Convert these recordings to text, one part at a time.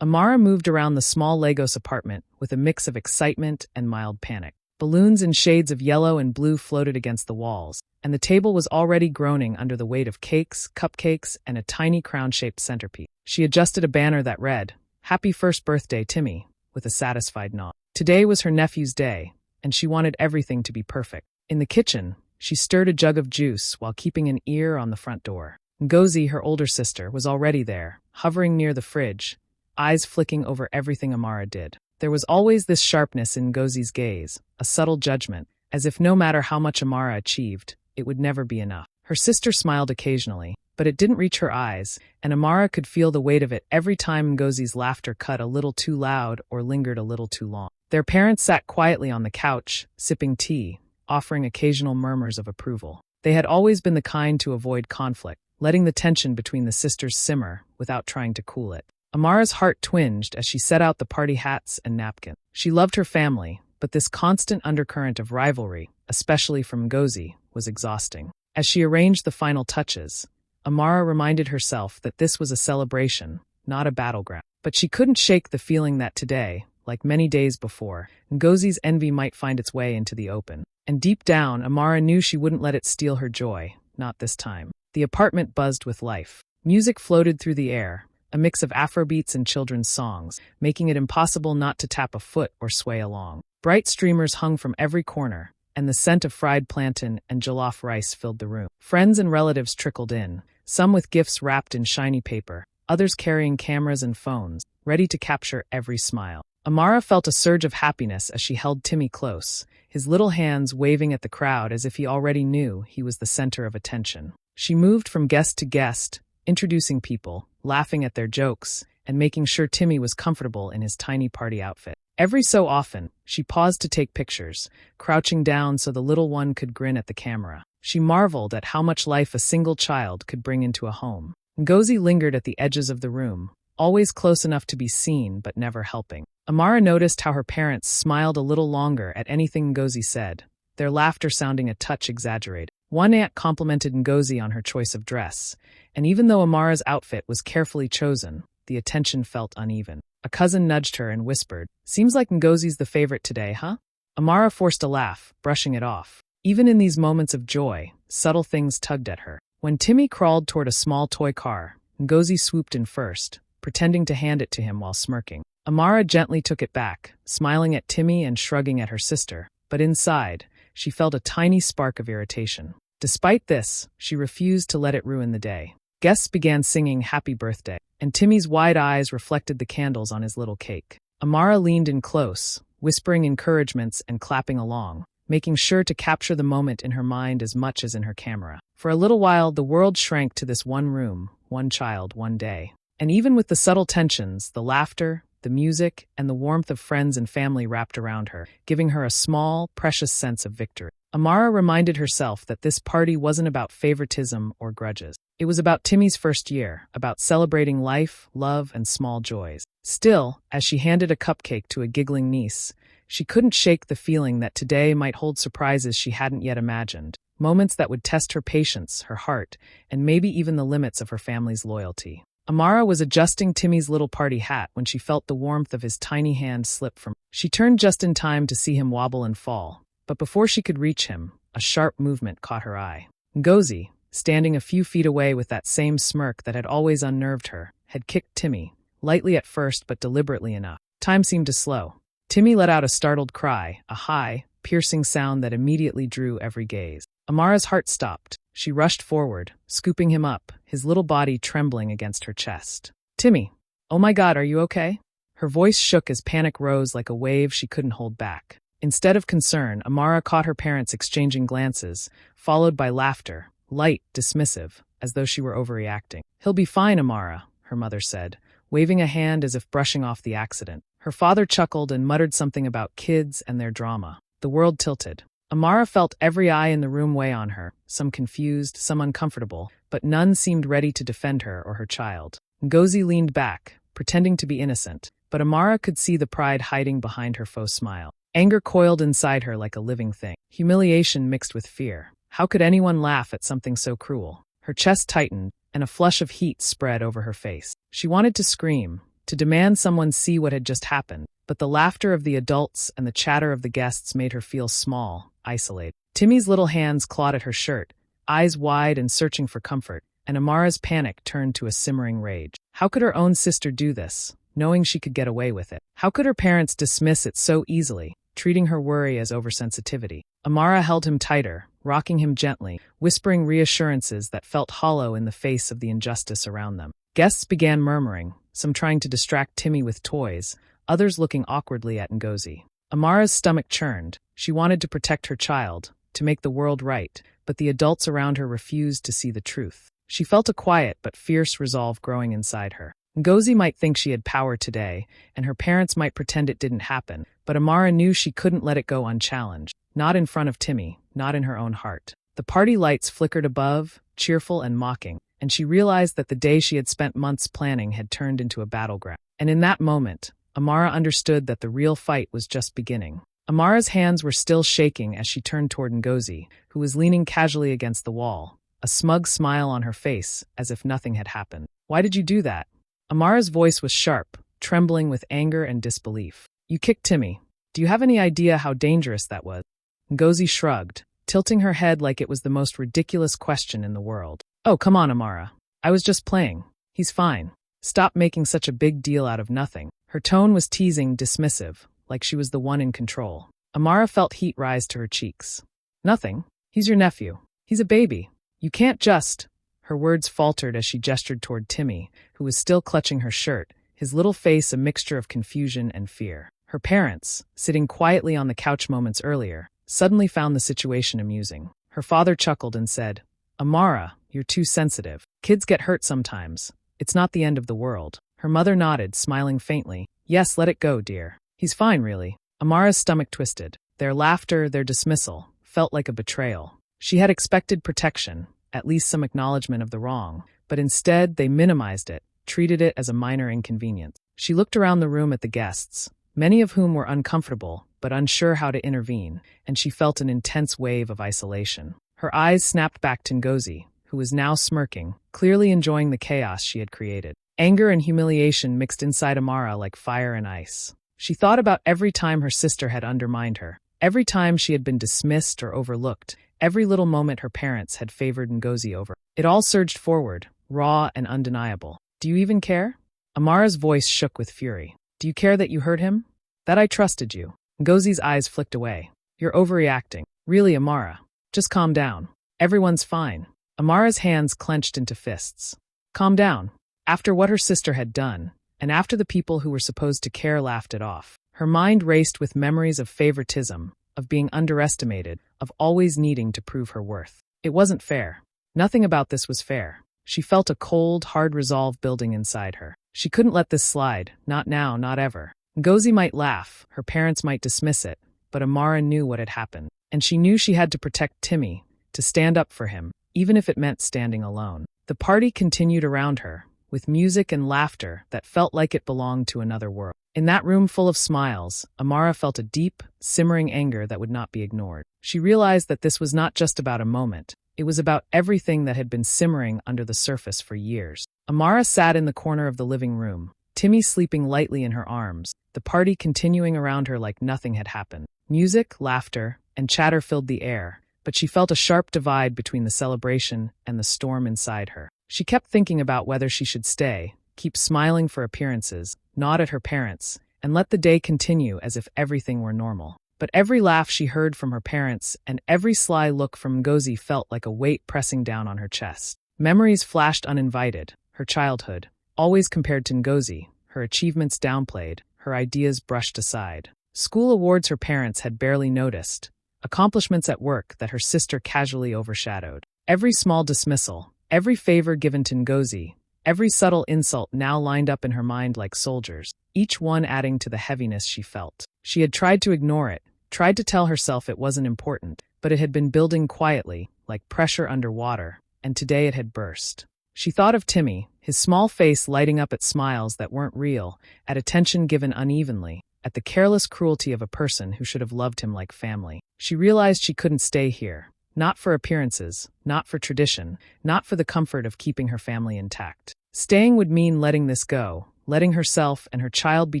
Amara moved around the small Lagos apartment with a mix of excitement and mild panic. Balloons in shades of yellow and blue floated against the walls, and the table was already groaning under the weight of cakes, cupcakes, and a tiny crown-shaped centerpiece. She adjusted a banner that read, "Happy First Birthday, Timmy," with a satisfied nod. Today was her nephew's day, and she wanted everything to be perfect. In the kitchen, she stirred a jug of juice while keeping an ear on the front door. Ngozi, her older sister, was already there, hovering near the fridge, eyes flicking over everything Amara did. There was always this sharpness in Ngozi's gaze, a subtle judgment, as if no matter how much Amara achieved, it would never be enough. Her sister smiled occasionally, but it didn't reach her eyes, and Amara could feel the weight of it every time Ngozi's laughter cut a little too loud or lingered a little too long. Their parents sat quietly on the couch, sipping tea, offering occasional murmurs of approval. They had always been the kind to avoid conflict, letting the tension between the sisters simmer without trying to cool it. Amara's heart twinged as she set out the party hats and napkins. She loved her family, but this constant undercurrent of rivalry, especially from Ngozi, was exhausting. As she arranged the final touches, Amara reminded herself that this was a celebration, not a battleground. But she couldn't shake the feeling that today, like many days before, Ngozi's envy might find its way into the open. And deep down, Amara knew she wouldn't let it steal her joy, not this time. The apartment buzzed with life. Music floated through the air, a mix of Afrobeats and children's songs, making it impossible not to tap a foot or sway along. Bright streamers hung from every corner, and the scent of fried plantain and jollof rice filled the room. Friends and relatives trickled in, some with gifts wrapped in shiny paper, others carrying cameras and phones, ready to capture every smile. Amara felt a surge of happiness as she held Timmy close, his little hands waving at the crowd as if he already knew he was the center of attention. She moved from guest to guest, introducing people, laughing at their jokes, and making sure Timmy was comfortable in his tiny party outfit. Every so often, she paused to take pictures, crouching down so the little one could grin at the camera. She marveled at how much life a single child could bring into a home. Ngozi lingered at the edges of the room, always close enough to be seen but never helping. Amara noticed how her parents smiled a little longer at anything Ngozi said, their laughter sounding a touch exaggerated. One aunt complimented Ngozi on her choice of dress, and even though Amara's outfit was carefully chosen, the attention felt uneven. A cousin nudged her and whispered, "Seems like Ngozi's the favorite today, huh?" Amara forced a laugh, brushing it off. Even in these moments of joy, subtle things tugged at her. When Timmy crawled toward a small toy car, Ngozi swooped in first, pretending to hand it to him while smirking. Amara gently took it back, smiling at Timmy and shrugging at her sister, but inside, she felt a tiny spark of irritation. Despite this, she refused to let it ruin the day. Guests began singing "Happy Birthday," and Timmy's wide eyes reflected the candles on his little cake. Amara leaned in close, whispering encouragements and clapping along, making sure to capture the moment in her mind as much as in her camera. For a little while, the world shrank to this one room, one child, one day. And even with the subtle tensions, the laughter, the music, and the warmth of friends and family wrapped around her, giving her a small, precious sense of victory. Amara reminded herself that this party wasn't about favoritism or grudges. It was about Timmy's first year, about celebrating life, love, and small joys. Still, as she handed a cupcake to a giggling niece, she couldn't shake the feeling that today might hold surprises she hadn't yet imagined, moments that would test her patience, her heart, and maybe even the limits of her family's loyalty. Amara was adjusting Timmy's little party hat when she felt the warmth of his tiny hand slip from her. She turned just in time to see him wobble and fall, but before she could reach him, a sharp movement caught her eye. Ngozi, standing a few feet away with that same smirk that had always unnerved her, had kicked Timmy, lightly at first but deliberately enough. Time seemed to slow. Timmy let out a startled cry, a high, piercing sound that immediately drew every gaze. Amara's heart stopped. She rushed forward, scooping him up, his little body trembling against her chest. "Timmy, oh my God, are you okay?" Her voice shook as panic rose like a wave she couldn't hold back. Instead of concern, Amara caught her parents exchanging glances, followed by laughter, light, dismissive, as though she were overreacting. "He'll be fine, Amara," her mother said, waving a hand as if brushing off the accident. Her father chuckled and muttered something about kids and their drama. The world tilted. Amara felt every eye in the room weigh on her, some confused, some uncomfortable, but none seemed ready to defend her or her child. Ngozi leaned back, pretending to be innocent, but Amara could see the pride hiding behind her faux smile. Anger coiled inside her like a living thing. Humiliation mixed with fear. How could anyone laugh at something so cruel? Her chest tightened, and a flush of heat spread over her face. She wanted to scream, to demand someone see what had just happened. But the laughter of the adults and the chatter of the guests made her feel small, isolated. Timmy's little hands clawed at her shirt, eyes wide and searching for comfort, and Amara's panic turned to a simmering rage. How could her own sister do this, knowing she could get away with it? How could her parents dismiss it so easily, treating her worry as oversensitivity? Amara held him tighter, rocking him gently, whispering reassurances that felt hollow in the face of the injustice around them. Guests began murmuring, some trying to distract Timmy with toys, others looking awkwardly at Ngozi. Amara's stomach churned. She wanted to protect her child, to make the world right, but the adults around her refused to see the truth. She felt a quiet but fierce resolve growing inside her. Ngozi might think she had power today, and her parents might pretend it didn't happen, but Amara knew she couldn't let it go unchallenged. Not in front of Timmy, not in her own heart. The party lights flickered above, cheerful and mocking, and she realized that the day she had spent months planning had turned into a battleground. And in that moment, Amara understood that the real fight was just beginning. Amara's hands were still shaking as she turned toward Ngozi, who was leaning casually against the wall, a smug smile on her face, as if nothing had happened. "Why did you do that?" Amara's voice was sharp, trembling with anger and disbelief. "You kicked Timmy. Do you have any idea how dangerous that was?" Ngozi shrugged, tilting her head like it was the most ridiculous question in the world. "Oh, come on, Amara. I was just playing. He's fine. Stop making such a big deal out of nothing." Her tone was teasing, dismissive, like she was the one in control. Amara felt heat rise to her cheeks. "Nothing. He's your nephew. He's a baby. You can't just—" Her words faltered as she gestured toward Timmy, who was still clutching her shirt, his little face a mixture of confusion and fear. Her parents, sitting quietly on the couch moments earlier, suddenly found the situation amusing. Her father chuckled and said, "Amara, you're too sensitive. Kids get hurt sometimes. It's not the end of the world." Her mother nodded, smiling faintly. "Yes, let it go, dear. He's fine, really." Amara's stomach twisted. Their laughter, their dismissal, felt like a betrayal. She had expected protection, at least some acknowledgement of the wrong, but instead they minimized it, treated it as a minor inconvenience. She looked around the room at the guests, many of whom were uncomfortable but unsure how to intervene, and she felt an intense wave of isolation. Her eyes snapped back to Ngozi, who was now smirking, clearly enjoying the chaos she had created. Anger and humiliation mixed inside Amara like fire and ice. She thought about every time her sister had undermined her, every time she had been dismissed or overlooked, every little moment her parents had favored Ngozi over. It all surged forward, raw and undeniable. "Do you even care?" Amara's voice shook with fury. "Do you care that you hurt him? That I trusted you?" Ngozi's eyes flicked away. "You're overreacting. Really, Amara. Just calm down. Everyone's fine." Amara's hands clenched into fists. Calm down. After what her sister had done, and after the people who were supposed to care laughed it off, her mind raced with memories of favoritism, of being underestimated, of always needing to prove her worth. It wasn't fair. Nothing about this was fair. She felt a cold, hard resolve building inside her. She couldn't let this slide, not now, not ever. Ngozi might laugh, her parents might dismiss it, but Amara knew what had happened. And she knew she had to protect Timmy, to stand up for him, even if it meant standing alone. The party continued around her, with music and laughter that felt like it belonged to another world. In that room full of smiles, Amara felt a deep, simmering anger that would not be ignored. She realized that this was not just about a moment. It was about everything that had been simmering under the surface for years. Amara sat in the corner of the living room, Timmy sleeping lightly in her arms, the party continuing around her like nothing had happened. Music, laughter, and chatter filled the air, but she felt a sharp divide between the celebration and the storm inside her. She kept thinking about whether she should stay, keep smiling for appearances, nod at her parents, and let the day continue as if everything were normal. But every laugh she heard from her parents and every sly look from Ngozi felt like a weight pressing down on her chest. Memories flashed uninvited, her childhood, always compared to Ngozi, her achievements downplayed, her ideas brushed aside. School awards her parents had barely noticed, accomplishments at work that her sister casually overshadowed. Every small dismissal, every favor given to Ngozi, every subtle insult now lined up in her mind like soldiers, each one adding to the heaviness she felt. She had tried to ignore it, tried to tell herself it wasn't important, but it had been building quietly, like pressure underwater, and today it had burst. She thought of Timmy, his small face lighting up at smiles that weren't real, at attention given unevenly, at the careless cruelty of a person who should have loved him like family. She realized she couldn't stay here. Not for appearances, not for tradition, not for the comfort of keeping her family intact. Staying would mean letting this go, letting herself and her child be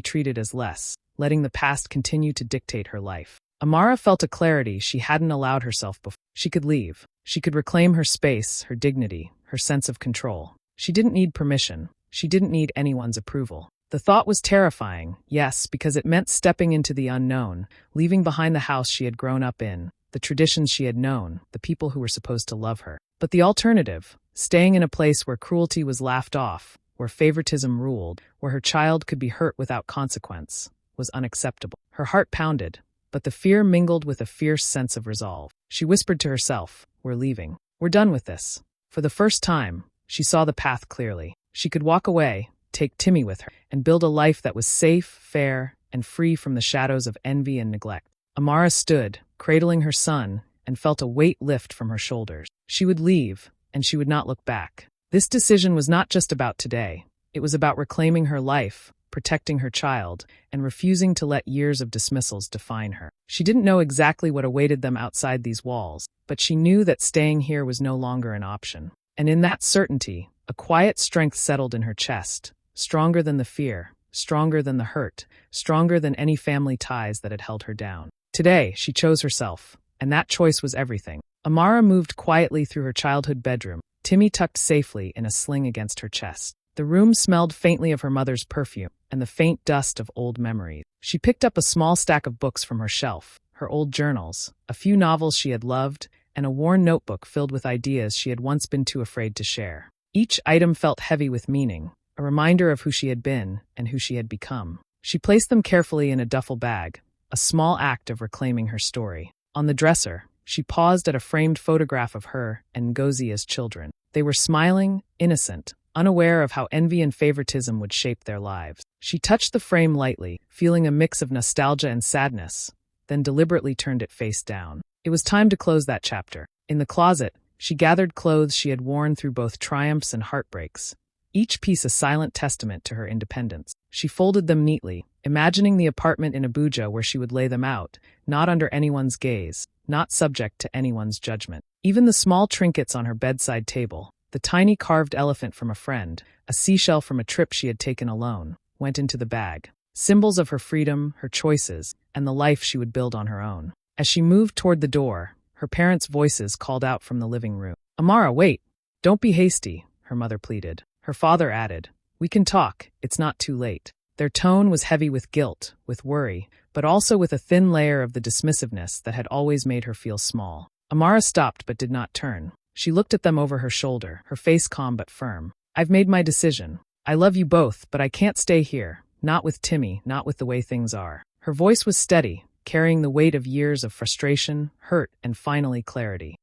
treated as less, letting the past continue to dictate her life. Amara felt a clarity she hadn't allowed herself before. She could leave. She could reclaim her space, her dignity, her sense of control. She didn't need permission. She didn't need anyone's approval. The thought was terrifying, yes, because it meant stepping into the unknown, leaving behind the house she had grown up in, the traditions she had known, the people who were supposed to love her. But the alternative, staying in a place where cruelty was laughed off, where favoritism ruled, where her child could be hurt without consequence, was unacceptable. Her heart pounded, but the fear mingled with a fierce sense of resolve. She whispered to herself, "We're leaving. We're done with this." For the first time, she saw the path clearly. She could walk away, take Timmy with her, and build a life that was safe, fair, and free from the shadows of envy and neglect. Amara stood, cradling her son, and felt a weight lift from her shoulders. She would leave, and she would not look back. This decision was not just about today. It was about reclaiming her life, protecting her child, and refusing to let years of dismissals define her. She didn't know exactly what awaited them outside these walls, but she knew that staying here was no longer an option. And in that certainty, a quiet strength settled in her chest, stronger than the fear, stronger than the hurt, stronger than any family ties that had held her down. Today, she chose herself, and that choice was everything. Amara moved quietly through her childhood bedroom, Timmy tucked safely in a sling against her chest. The room smelled faintly of her mother's perfume and the faint dust of old memories. She picked up a small stack of books from her shelf, her old journals, a few novels she had loved, and a worn notebook filled with ideas she had once been too afraid to share. Each item felt heavy with meaning, a reminder of who she had been and who she had become. She placed them carefully in a duffel bag, a small act of reclaiming her story. On the dresser, she paused at a framed photograph of her and Ngozi as children. They were smiling, innocent, unaware of how envy and favoritism would shape their lives. She touched the frame lightly, feeling a mix of nostalgia and sadness, then deliberately turned it face down. It was time to close that chapter. In the closet, she gathered clothes she had worn through both triumphs and heartbreaks, each piece a silent testament to her independence. She folded them neatly, imagining the apartment in Abuja where she would lay them out, not under anyone's gaze, not subject to anyone's judgment. Even the small trinkets on her bedside table, the tiny carved elephant from a friend, a seashell from a trip she had taken alone, went into the bag, symbols of her freedom, her choices, and the life she would build on her own. As she moved toward the door, her parents' voices called out from the living room. "Amara, wait! Don't be hasty," her mother pleaded. Her father added, "We can talk, it's not too late." Their tone was heavy with guilt, with worry, but also with a thin layer of the dismissiveness that had always made her feel small. Amara stopped but did not turn. She looked at them over her shoulder, her face calm but firm. "I've made my decision. I love you both, but I can't stay here. Not with Timmy, not with the way things are." Her voice was steady, carrying the weight of years of frustration, hurt, and finally clarity.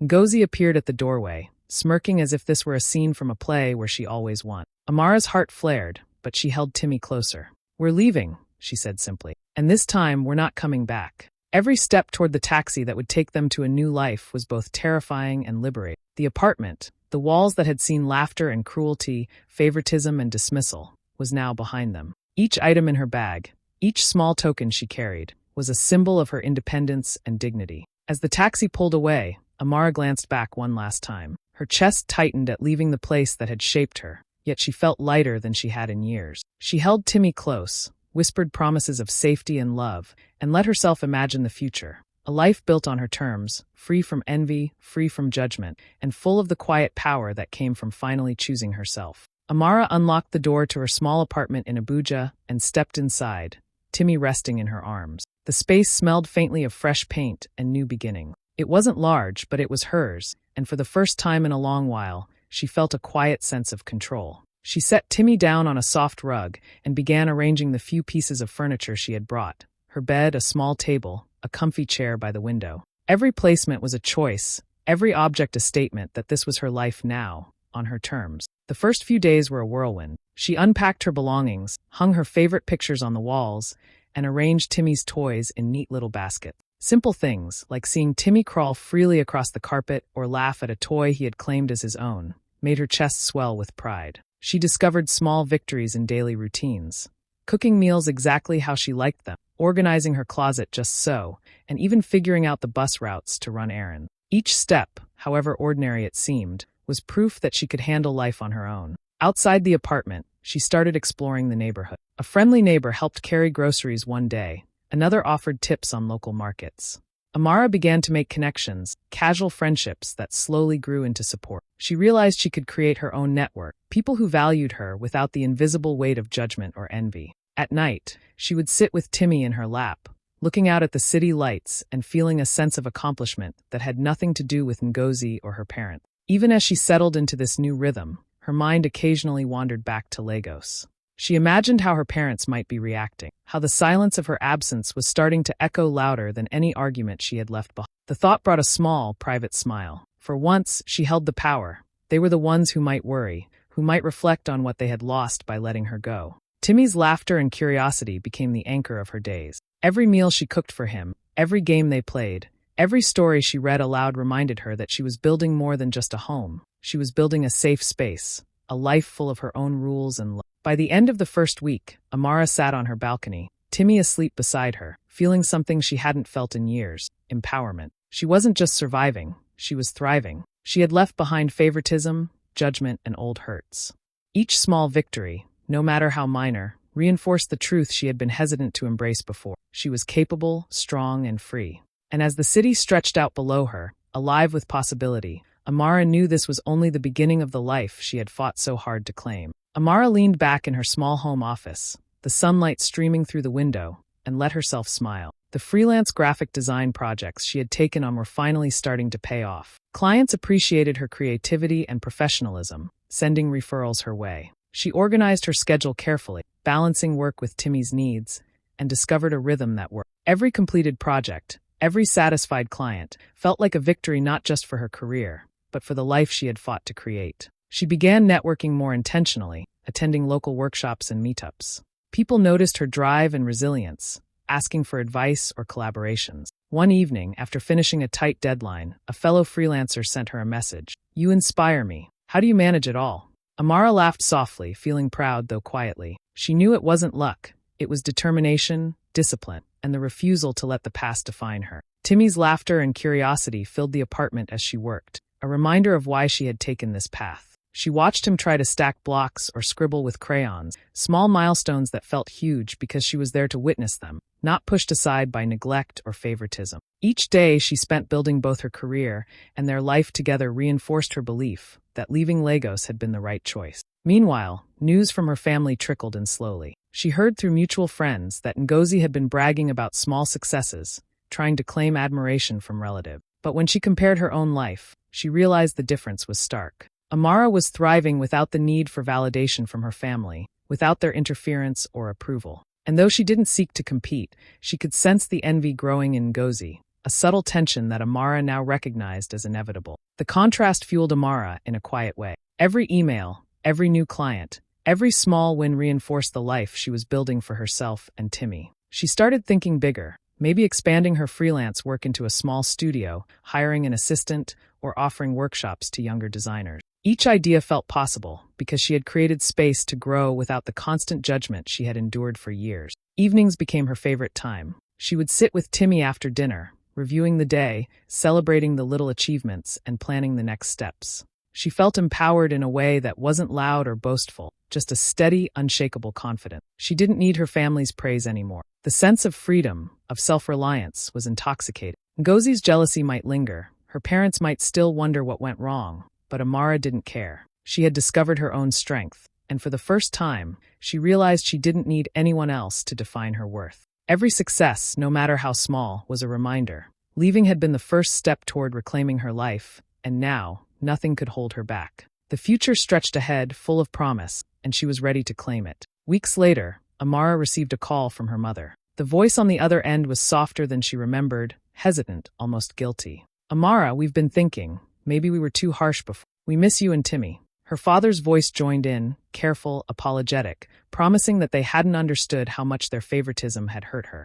Ngozi appeared at the doorway, smirking as if this were a scene from a play where she always won. Amara's heart flared, but she held Timmy closer. "We're leaving," she said simply. "And this time, we're not coming back." Every step toward the taxi that would take them to a new life was both terrifying and liberating. The apartment, the walls that had seen laughter and cruelty, favoritism and dismissal, was now behind them. Each item in her bag, each small token she carried, was a symbol of her independence and dignity. As the taxi pulled away, Amara glanced back one last time. Her chest tightened at leaving the place that had shaped her, yet she felt lighter than she had in years. She held Timmy close, whispered promises of safety and love, and let herself imagine the future. A life built on her terms, free from envy, free from judgment, and full of the quiet power that came from finally choosing herself. Amara unlocked the door to her small apartment in Abuja and stepped inside, Timmy resting in her arms. The space smelled faintly of fresh paint and new beginning. It wasn't large, but it was hers, and for the first time in a long while, she felt a quiet sense of control. She set Timmy down on a soft rug and began arranging the few pieces of furniture she had brought. Her bed, a small table, a comfy chair by the window. Every placement was a choice, every object a statement that this was her life now, on her terms. The first few days were a whirlwind. She unpacked her belongings, hung her favorite pictures on the walls, and arranged Timmy's toys in neat little baskets. Simple things, like seeing Timmy crawl freely across the carpet or laugh at a toy he had claimed as his own, made her chest swell with pride. She discovered small victories in daily routines, cooking meals exactly how she liked them, organizing her closet just so, and even figuring out the bus routes to run errands. Each step, however ordinary it seemed, was proof that she could handle life on her own. Outside the apartment, she started exploring the neighborhood. A friendly neighbor helped carry groceries one day, another offered tips on local markets. Amara began to make connections, casual friendships that slowly grew into support. She realized she could create her own network, people who valued her without the invisible weight of judgment or envy. At night, she would sit with Timmy in her lap, looking out at the city lights and feeling a sense of accomplishment that had nothing to do with Ngozi or her parents. Even as she settled into this new rhythm, her mind occasionally wandered back to Lagos. She imagined how her parents might be reacting, how the silence of her absence was starting to echo louder than any argument she had left behind. The thought brought a small, private smile. For once, she held the power. They were the ones who might worry, who might reflect on what they had lost by letting her go. Timmy's laughter and curiosity became the anchor of her days. Every meal she cooked for him, every game they played, every story she read aloud reminded her that she was building more than just a home. She was building a safe space, a life full of her own rules and love. By the end of the first week, Amara sat on her balcony, Timmy asleep beside her, feeling something she hadn't felt in years: empowerment. She wasn't just surviving, she was thriving. She had left behind favoritism, judgment, and old hurts. Each small victory, no matter how minor, reinforced the truth she had been hesitant to embrace before. She was capable, strong, and free. And as the city stretched out below her, alive with possibility, Amara knew this was only the beginning of the life she had fought so hard to claim. Amara leaned back in her small home office, the sunlight streaming through the window, and let herself smile. The freelance graphic design projects she had taken on were finally starting to pay off. Clients appreciated her creativity and professionalism, sending referrals her way. She organized her schedule carefully, balancing work with Timmy's needs, and discovered a rhythm that worked. Every completed project, every satisfied client, felt like a victory not just for her career, but for the life she had fought to create. She began networking more intentionally, attending local workshops and meetups. People noticed her drive and resilience, asking for advice or collaborations. One evening, after finishing a tight deadline, a fellow freelancer sent her a message. "You inspire me. How do you manage it all?" Amara laughed softly, feeling proud though quietly. She knew it wasn't luck. It was determination, discipline, and the refusal to let the past define her. Timmy's laughter and curiosity filled the apartment as she worked, a reminder of why she had taken this path. She watched him try to stack blocks or scribble with crayons, small milestones that felt huge because she was there to witness them, not pushed aside by neglect or favoritism. Each day she spent building both her career and their life together reinforced her belief that leaving Lagos had been the right choice. Meanwhile, news from her family trickled in slowly. She heard through mutual friends that Ngozi had been bragging about small successes, trying to claim admiration from relatives. But when she compared her own life, she realized the difference was stark. Amara was thriving without the need for validation from her family, without their interference or approval. And though she didn't seek to compete, she could sense the envy growing in Ngozi, a subtle tension that Amara now recognized as inevitable. The contrast fueled Amara in a quiet way. Every email, every new client, every small win reinforced the life she was building for herself and Timmy. She started thinking bigger, maybe expanding her freelance work into a small studio, hiring an assistant, or offering workshops to younger designers. Each idea felt possible because she had created space to grow without the constant judgment she had endured for years. Evenings became her favorite time. She would sit with Timmy after dinner, reviewing the day, celebrating the little achievements, and planning the next steps. She felt empowered in a way that wasn't loud or boastful, just a steady, unshakable confidence. She didn't need her family's praise anymore. The sense of freedom, of self-reliance, was intoxicating. Ngozi's jealousy might linger. Her parents might still wonder what went wrong. But Amara didn't care. She had discovered her own strength, and for the first time, she realized she didn't need anyone else to define her worth. Every success, no matter how small, was a reminder. Leaving had been the first step toward reclaiming her life, and now, nothing could hold her back. The future stretched ahead, full of promise, and she was ready to claim it. Weeks later, Amara received a call from her mother. The voice on the other end was softer than she remembered, hesitant, almost guilty. "Amara, we've been thinking. Maybe we were too harsh before. We miss you and Timmy." Her father's voice joined in, careful, apologetic, promising that they hadn't understood how much their favoritism had hurt her.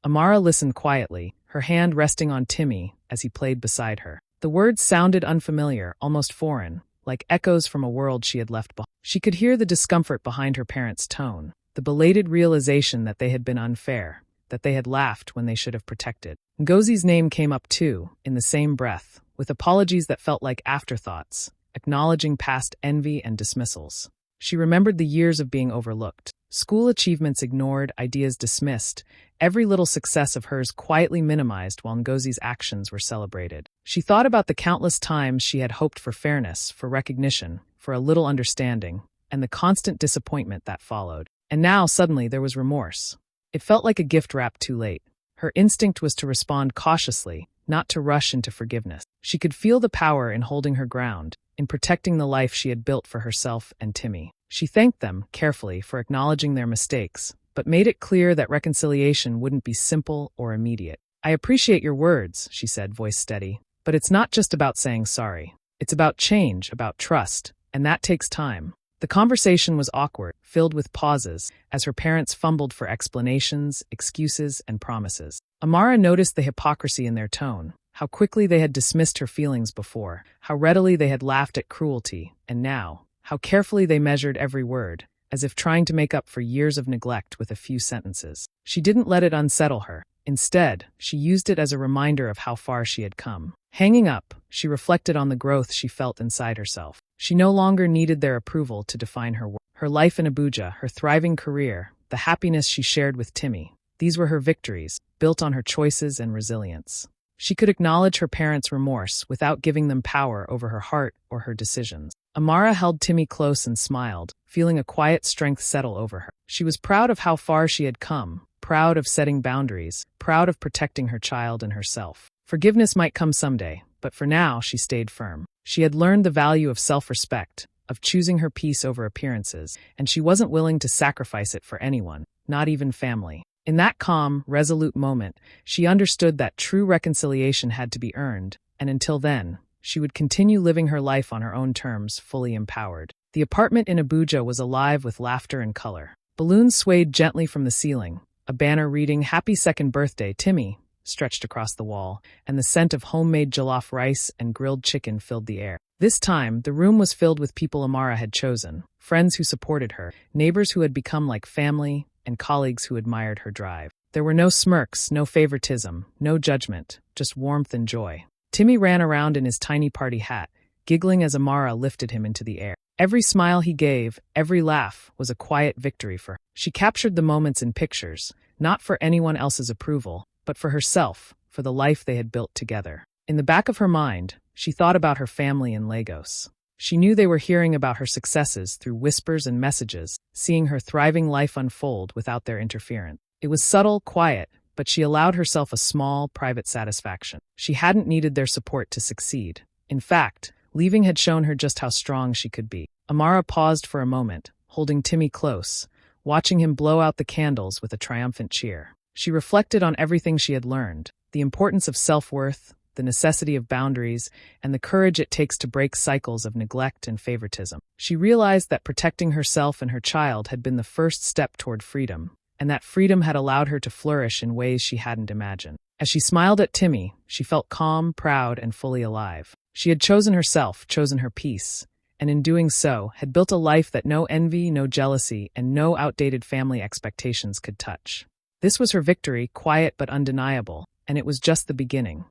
Amara listened quietly, her hand resting on Timmy as he played beside her. The words sounded unfamiliar, almost foreign, like echoes from a world she had left behind. She could hear the discomfort behind her parents' tone, the belated realization that they had been unfair, that they had laughed when they should have protected. Ngozi's name came up too, in the same breath, with apologies that felt like afterthoughts, acknowledging past envy and dismissals. She remembered the years of being overlooked. School achievements ignored, ideas dismissed, every little success of hers quietly minimized while Ngozi's actions were celebrated. She thought about the countless times she had hoped for fairness, for recognition, for a little understanding, and the constant disappointment that followed. And now, suddenly, there was remorse. It felt like a gift wrapped too late. Her instinct was to respond cautiously, not to rush into forgiveness. She could feel the power in holding her ground, in protecting the life she had built for herself and Timmy. She thanked them, carefully, for acknowledging their mistakes, but made it clear that reconciliation wouldn't be simple or immediate. "I appreciate your words," she said, voice steady, "but it's not just about saying sorry. It's about change, about trust, and that takes time." The conversation was awkward, filled with pauses, as her parents fumbled for explanations, excuses, and promises. Amara noticed the hypocrisy in their tone, how quickly they had dismissed her feelings before, how readily they had laughed at cruelty, and now, how carefully they measured every word, as if trying to make up for years of neglect with a few sentences. She didn't let it unsettle her. Instead, she used it as a reminder of how far she had come. Hanging up, she reflected on the growth she felt inside herself. She no longer needed their approval to define her worth. Her life in Abuja, her thriving career, the happiness she shared with Timmy, these were her victories, built on her choices and resilience. She could acknowledge her parents' remorse without giving them power over her heart or her decisions. Amara held Timmy close and smiled, feeling a quiet strength settle over her. She was proud of how far she had come, proud of setting boundaries, proud of protecting her child and herself. Forgiveness might come someday, but for now she stayed firm. She had learned the value of self-respect, of choosing her peace over appearances, and she wasn't willing to sacrifice it for anyone, not even family. In that calm, resolute moment, she understood that true reconciliation had to be earned, and until then, she would continue living her life on her own terms, fully empowered. The apartment in Abuja was alive with laughter and color. Balloons swayed gently from the ceiling, a banner reading "Happy Second Birthday, Timmy" stretched across the wall, and the scent of homemade jollof rice and grilled chicken filled the air. This time, the room was filled with people Amara had chosen, friends who supported her, neighbors who had become like family, and colleagues who admired her drive. There were no smirks, no favoritism, no judgment, just warmth and joy. Timmy ran around in his tiny party hat, giggling as Amara lifted him into the air. Every smile he gave, every laugh, was a quiet victory for her. She captured the moments in pictures, not for anyone else's approval, but for herself, for the life they had built together. In the back of her mind, she thought about her family in Lagos. She knew they were hearing about her successes through whispers and messages, seeing her thriving life unfold without their interference. It was subtle, quiet, but she allowed herself a small, private satisfaction. She hadn't needed their support to succeed. In fact, leaving had shown her just how strong she could be. Amara paused for a moment, holding Timmy close, watching him blow out the candles with a triumphant cheer. She reflected on everything she had learned, the importance of self-worth, the necessity of boundaries, and the courage it takes to break cycles of neglect and favoritism. She realized that protecting herself and her child had been the first step toward freedom, and that freedom had allowed her to flourish in ways she hadn't imagined. As she smiled at Timmy, she felt calm, proud, and fully alive. She had chosen herself, chosen her peace, and in doing so, had built a life that no envy, no jealousy, and no outdated family expectations could touch. This was her victory, quiet but undeniable, and it was just the beginning.